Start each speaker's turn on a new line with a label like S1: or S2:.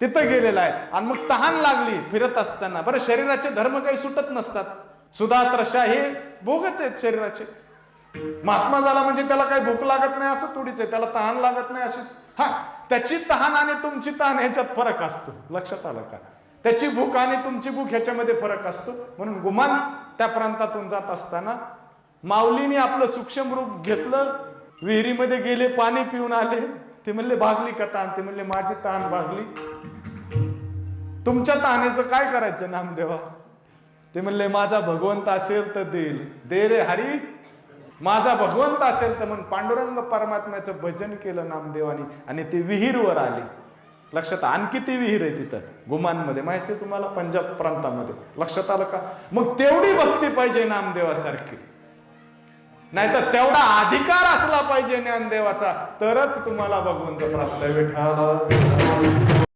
S1: तिथं गेलेला आहे. आणि मग तहान लागली फिरत असताना. बरं, शरीराचे धर्म काही सुटत नसतात. सुधा त्रषा हे भोगच आहेत शरीराचे. महात्मा झाला म्हणजे त्याला काही भूक लागत नाही असं थोडीच आहे, त्याला तहान लागत नाही अशी. हा, त्याची तहान आणि तुमची तहान ह्याच्यात फरक असतो, लक्षात आलं का? त्याची भूक आणि तुमची भूक ह्याच्यामध्ये फरक असतो. म्हणून गुमान त्या प्रांतातून जात असताना माऊलीने आपलं सूक्ष्म रूप घेतलं, विहिरीमध्ये गेले, पाणी पिऊन आले. ते म्हणले भागली का तहान? ते म्हणले माझी तहान भागली. तुमच्या तहानेचं काय करायचं नामदेवा? ते म्हणले माझा भगवंत असेल तर देईल. दे रे हरी, माझा भगवंत असेल तर. म्हणून पांडुरंग परमात्म्याचं भजन केलं नामदेवानी आणि ती विहीरवर आली. लक्षात. आणखी ती विहीर आहे तिथं गुमानमध्ये, माहिती आहे तुम्हाला, पंजाब प्रांतामध्ये. लक्षात आलं का? मग तेवढी भक्ती पाहिजे नामदेवासारखी, नाहीतर तेवढा अधिकार असला पाहिजे ज्ञानदेवाचा, तरच तुम्हाला भगवंत प्राप्त. विठ्ठल